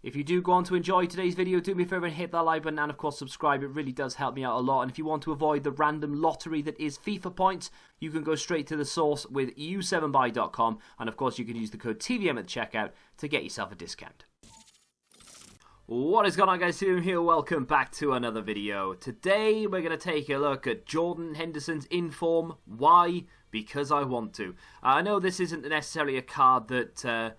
If you do go on to enjoy today's video, do me a favour and hit that like button and of course subscribe. It really does help me out a lot. And if you want to avoid the random lottery that is FIFA points, you can go straight to the source with u7buy.com, and of course you can use the code TVM at checkout to get yourself a discount. What is going on, guys? TVM here. Welcome back to another video. Today we're going to take a look at Totw Henderson's inform. Why? Because I want to. I know this isn't necessarily a card that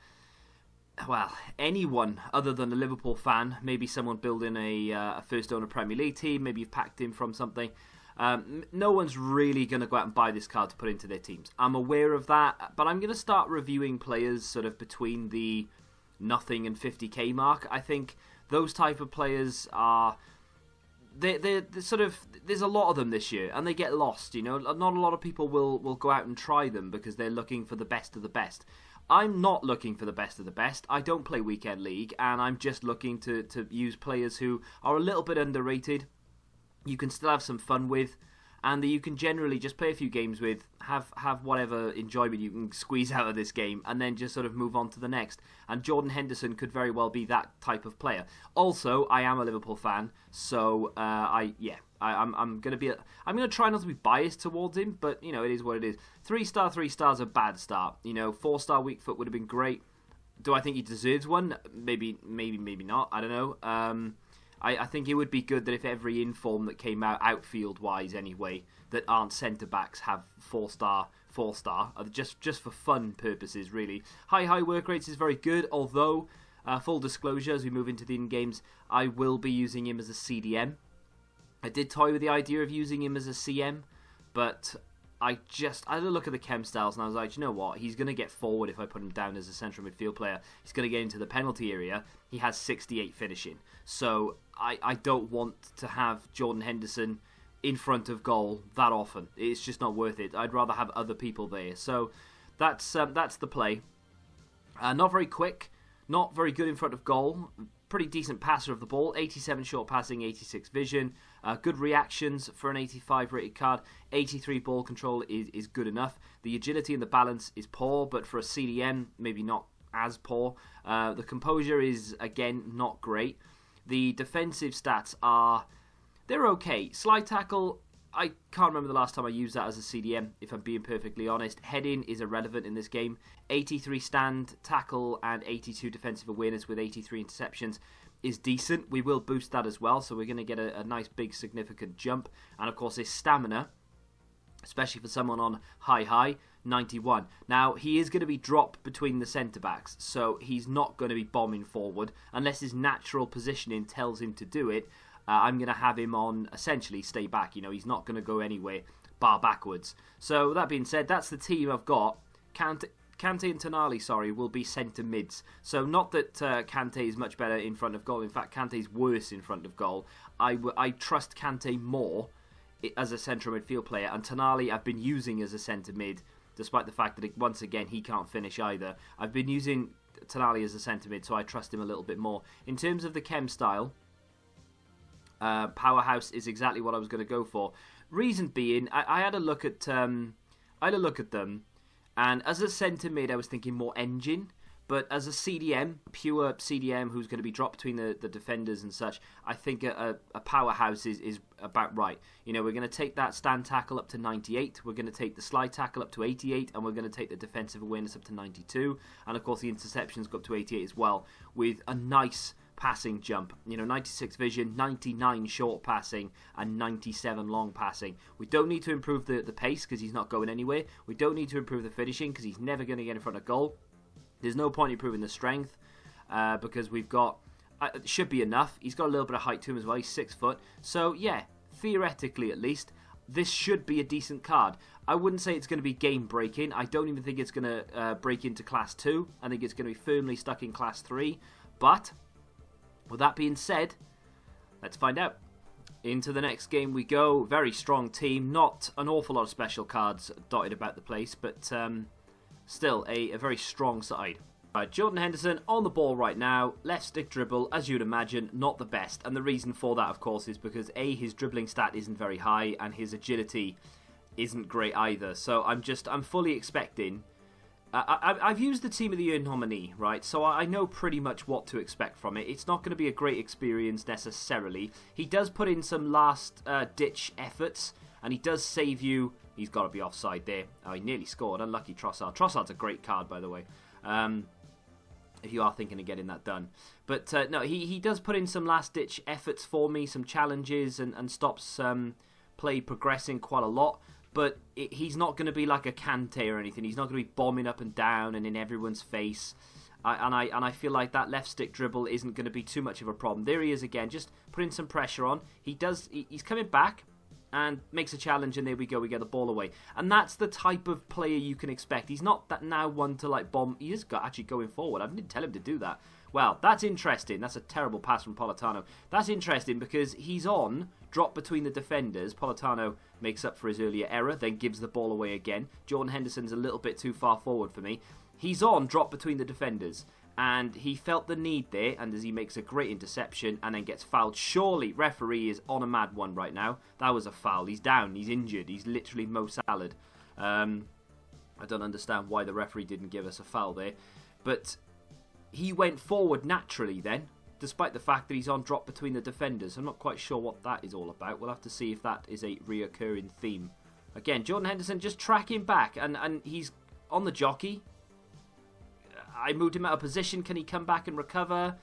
well, anyone other than a Liverpool fan, maybe someone building a first owner Premier League team, maybe you've packed him from something, no one's really going to go out and buy this card to put into their teams. I'm aware of that, but I'm going to start reviewing players sort of between the nothing and 50k mark. I think those type of players are... They're sort of, there's a lot of them this year, and they get lost, you know. Not a lot of people will go out and try them because they're looking for the best of the best. I'm not looking for the best of the best. I don't play Weekend League, and I'm just looking to use players who are a little bit underrated, you can still have some fun with, and that you can generally just play a few games with, have whatever enjoyment you can squeeze out of this game, and then just sort of move on to the next. And Totw Henderson could very well be that type of player. Also, I am a Liverpool fan, so I'm gonna try not to be biased towards him, but you know, it is what it is. 3-star, 3-star's a bad start. You know, 4-star weak foot would have been great. Do I think he deserves one? Maybe not. I don't know. I think it would be good that if every inform that came out, outfield-wise anyway, that aren't centre-backs have 4-star, 4-star, just for fun purposes, really. High work rates is very good, although, full disclosure, as we move into the in-games, I will be using him as a CDM. I did toy with the idea of using him as a CM, but I had a look at the chem styles and I was like, you know what, he's going to get forward if I put him down as a central midfield player. He's going to get into the penalty area. He has 68 finishing. So I don't want to have Totw Henderson in front of goal that often. It's just not worth it. I'd rather have other people there. So that's the play. Not very quick, not very good in front of goal. Pretty decent passer of the ball, 87 short passing, 86 vision, good reactions for an 85 rated card, 83 ball control is good enough. The agility and the balance is poor, but for a CDM, maybe not as poor. The composure is, again, not great. The defensive stats they're okay. Slide tackle, I can't remember the last time I used that as a CDM, if I'm being perfectly honest. Heading is irrelevant in this game. 83 stand, tackle, and 82 defensive awareness with 83 interceptions is decent. We will boost that as well, so we're going to get a nice, big, significant jump. And, of course, his stamina, especially for someone on high, 91. Now, he is going to be dropped between the centre-backs, so he's not going to be bombing forward unless his natural positioning tells him to do it. I'm going to have him on, essentially, stay back. You know, he's not going to go anywhere bar backwards. So, that being said, that's the team I've got. Kante and Tonali, will be centre mids. So, not that Kante is much better in front of goal. In fact, Kante is worse in front of goal. I trust Kante more as a central midfield player. And Tonali I've been using as a centre mid, despite the fact that, once again, he can't finish either. I've been using Tonali as a centre mid, so I trust him a little bit more. In terms of the chem style, powerhouse is exactly what I was going to go for. Reason being, I had a look at them, and as a centre mid, I was thinking more engine. But as a CDM, pure CDM, who's going to be dropped between the defenders and such, I think a powerhouse is about right. You know, we're going to take that stand tackle up to 98, we're going to take the slide tackle up to 88, and we're going to take the defensive awareness up to 92. And of course, the interceptions go up to 88 as well, with a nice passing jump. You know, 96 vision, 99 short passing, and 97 long passing. We don't need to improve the pace because he's not going anywhere. We don't need to improve the finishing because he's never going to get in front of goal. There's no point improving the strength because we've got... it should be enough. He's got a little bit of height to him as well. He's 6 foot. So, yeah, theoretically at least, this should be a decent card. I wouldn't say it's going to be game-breaking. I don't even think it's going to break into Class 2. I think it's going to be firmly stuck in Class 3. But, with that being said, let's find out. Into the next game we go. Very strong team. Not an awful lot of special cards dotted about the place, but... still, a very strong side. Right, Totw Henderson on the ball right now. Left stick dribble, as you'd imagine, not the best. And the reason for that, of course, is because A, his dribbling stat isn't very high, and his agility isn't great either. So I'm fully expecting I've used the Team of the Year nominee, right? So I know pretty much what to expect from it. It's not going to be a great experience necessarily. He does put in some last-ditch efforts, and he does save you. He's got to be offside there. Oh, he nearly scored. Unlucky Trossard. Trossard's a great card, by the way, if you are thinking of getting that done. But no, he does put in some last-ditch efforts for me, some challenges, and stops play progressing quite a lot. But he's not going to be like a Kante or anything. He's not going to be bombing up and down and in everyone's face. And I feel like that left stick dribble isn't going to be too much of a problem. There he is again, just putting some pressure on. He's coming back and makes a challenge, and there we go. We get the ball away, and that's the type of player you can expect. He's not that now one to like bomb. He is actually going forward. I didn't tell him to do that. Well, that's interesting. That's a terrible pass from Politano. That's interesting because he's on, drop between the defenders. Politano makes up for his earlier error, then gives the ball away again. Jordan Henderson's a little bit too far forward for me. He's on, drop between the defenders, and he felt the need there, and as he makes a great interception and then gets fouled. Surely, referee is on a mad one right now. That was a foul. He's down. He's injured. He's literally Mo Salah. I don't understand why the referee didn't give us a foul there, but he went forward naturally then, despite the fact that he's on drop between the defenders. I'm not quite sure what that is all about. We'll have to see if that is a reoccurring theme. Again, Jordan Henderson just tracking back, and he's on the jockey. I moved him out of position. Can he come back and recover?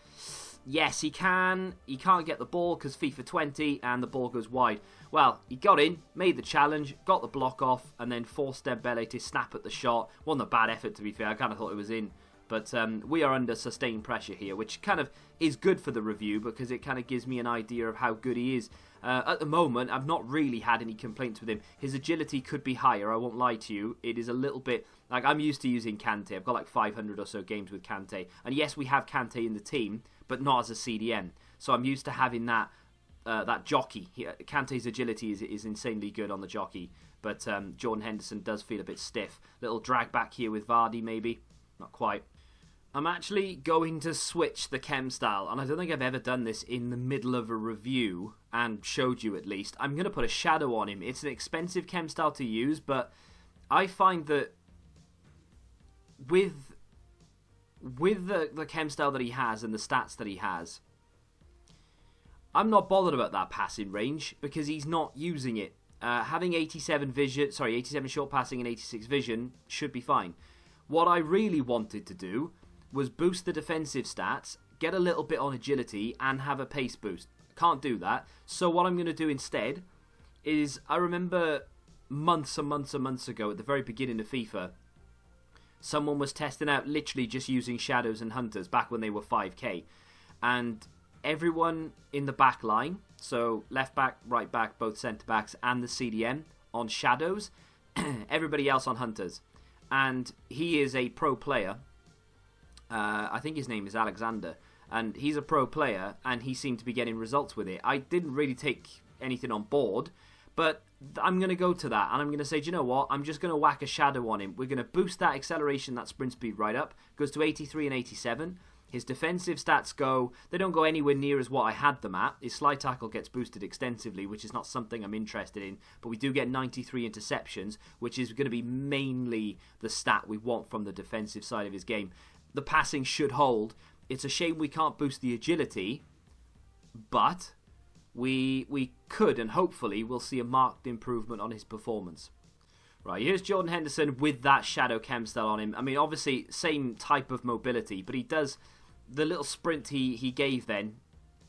Yes, he can. He can't get the ball because FIFA 20, and the ball goes wide. Well, he got in, made the challenge, got the block off, and then forced Dembele to snap at the shot. Wasn't a bad effort, to be fair. I kind of thought it was in. But we are under sustained pressure here, which kind of is good for the review because it kind of gives me an idea of how good he is. At the moment, I've not really had any complaints with him. His agility could be higher, I won't lie to you. It is a little bit, like I'm used to using Kante. I've got like 500 or so games with Kante. And yes, we have Kante in the team, but not as a CDM. So I'm used to having that jockey. Kante's agility is insanely good on the jockey. But Jordan Henderson does feel a bit stiff. Little drag back here with Vardy maybe. Not quite. I'm actually going to switch the chem style, and I don't think I've ever done this in the middle of a review, and showed you at least. I'm going to put a shadow on him. It's an expensive chem style to use, but I find that with the chem style that he has and the stats that he has, I'm not bothered about that passing range because he's not using it. Having 87 short passing and 86 vision should be fine. What I really wanted to do was boost the defensive stats, get a little bit on agility, and have a pace boost. Can't do that. So what I'm going to do instead is, I remember months and months and months ago, at the very beginning of FIFA, someone was testing out literally just using shadows and hunters back when they were 5k. And everyone in the back line, so left back, right back, both centre backs, and the CDM on shadows, everybody else on hunters. And he is a pro player. I think his name is Alexander, and he's a pro player, and he seemed to be getting results with it. I didn't really take anything on board, but I'm going to go to that, and I'm going to say, do you know what? I'm just going to whack a shadow on him. We're going to boost that acceleration, that sprint speed right up. Goes to 83 and 87. His defensive stats they don't go anywhere near as what I had them at. His slide tackle gets boosted extensively, which is not something I'm interested in. But we do get 93 interceptions, which is going to be mainly the stat we want from the defensive side of his game. The passing should hold. It's a shame we can't boost the agility, but we could, and hopefully we'll see a marked improvement on his performance. Right, here's Jordan Henderson with that shadow chem style on him. I mean, obviously, same type of mobility, but he does the little sprint he gave then.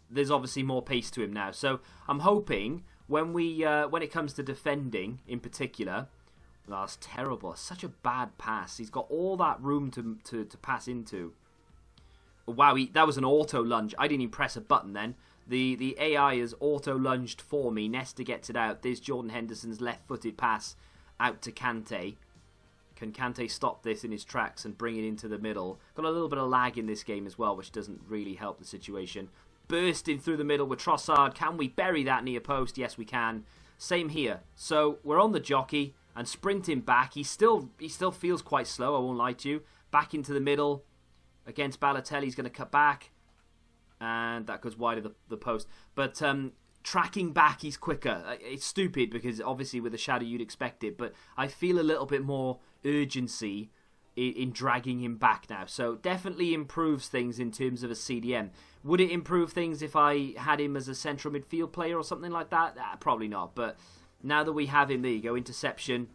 There's obviously more pace to him now. So I'm hoping when it comes to defending in particular. That's terrible. It's such a bad pass. He's got all that room to pass into. Wow, that was an auto lunge. I didn't even press a button then. The AI has auto lunged for me. Nesta gets it out. There's Jordan Henderson's left-footed pass out to Kante. Can Kante stop this in his tracks and bring it into the middle? Got a little bit of lag in this game as well, which doesn't really help the situation. Bursting through the middle with Trossard. Can we bury that near post? Yes, we can. Same here. So we're on the jockey. And sprinting back, he still feels quite slow, I won't lie to you. Back into the middle against Balotelli, he's going to cut back. And that goes wide of the post. But tracking back, he's quicker. It's stupid because obviously with a shadow you'd expect it. But I feel a little bit more urgency in dragging him back now. So definitely improves things in terms of a CDM. Would it improve things if I had him as a central midfield player or something like that? Probably not. But now that we have him, there you go, interception,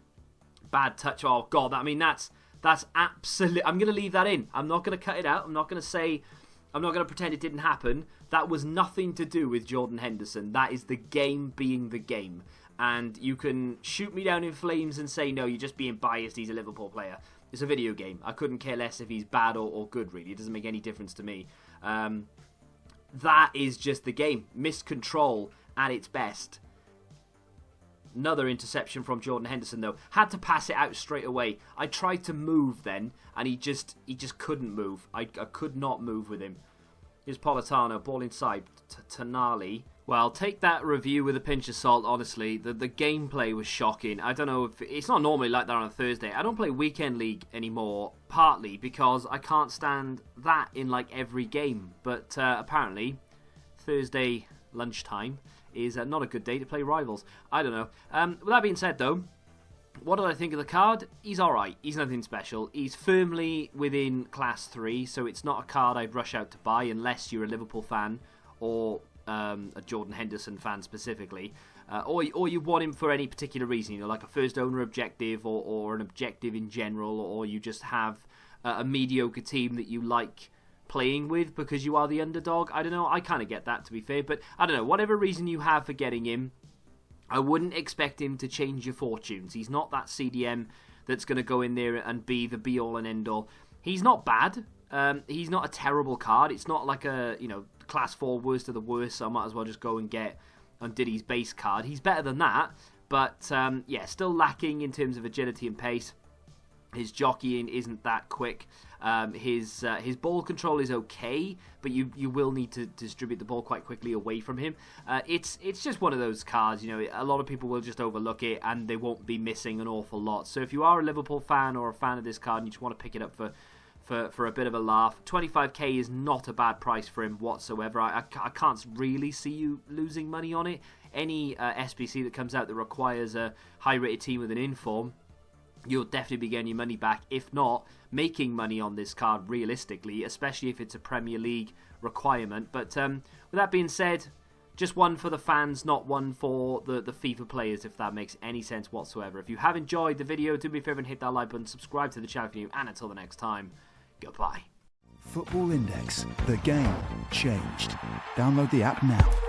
bad touch. Oh, God, I mean, that's absolute. I'm going to leave that in. I'm not going to cut it out. I'm not going to pretend it didn't happen. That was nothing to do with Jordan Henderson. That is the game being the game. And you can shoot me down in flames and say, no, you're just being biased, he's a Liverpool player. It's a video game. I couldn't care less if he's bad or good, really. It doesn't make any difference to me. That is just the game. Missed control at its best. Another interception from Jordan Henderson, though. Had to pass it out straight away. I tried to move then, and he just couldn't move. I could not move with him. Here's Politano, ball inside. Tonali. Well, take that review with a pinch of salt, honestly. The gameplay was shocking. I don't know if... It's not normally like that on a Thursday. I don't play Weekend League anymore, partly because I can't stand that in, like, every game. But apparently, Thursday lunchtime is not a good day to play Rivals. I don't know. With that being said, though, what did I think of the card? He's alright. He's nothing special. He's firmly within Class 3, so it's not a card I'd rush out to buy unless you're a Liverpool fan or... a Jordan Henderson fan specifically, or you want him for any particular reason, you know, like a first owner objective or an objective in general, or you just have a mediocre team that you like playing with because you are the underdog. I don't know, I kind of get that, to be fair, but I don't know, whatever reason you have for getting him, I wouldn't expect him to change your fortunes. He's not that CDM that's going to go in there and be the be-all and end-all. He's not bad. He's not a terrible card. It's not like a, you know, Class 4 worst of the worst, so I might as well just go and get Undidy's base card. He's better than that, but yeah, still lacking in terms of agility and pace. His jockeying isn't that quick. His ball control is okay, but you will need to distribute the ball quite quickly away from him. It's just one of those cards, you know, a lot of people will just overlook it and they won't be missing an awful lot. So if you are a Liverpool fan or a fan of this card and you just want to pick it up for a bit of a laugh, 25k is not a bad price for him whatsoever. I can't really see you losing money on it. Any SBC that comes out that requires a high-rated team with an inform, you'll definitely be getting your money back, if not making money on this card realistically, especially if it's a Premier League requirement. But with that being said, just one for the fans, not one for the FIFA players, if that makes any sense whatsoever. If you have enjoyed the video, do me a favour and hit that like button, subscribe to the channel if you're new, and until the next time, goodbye. Football Index. The game changed. Download the app now.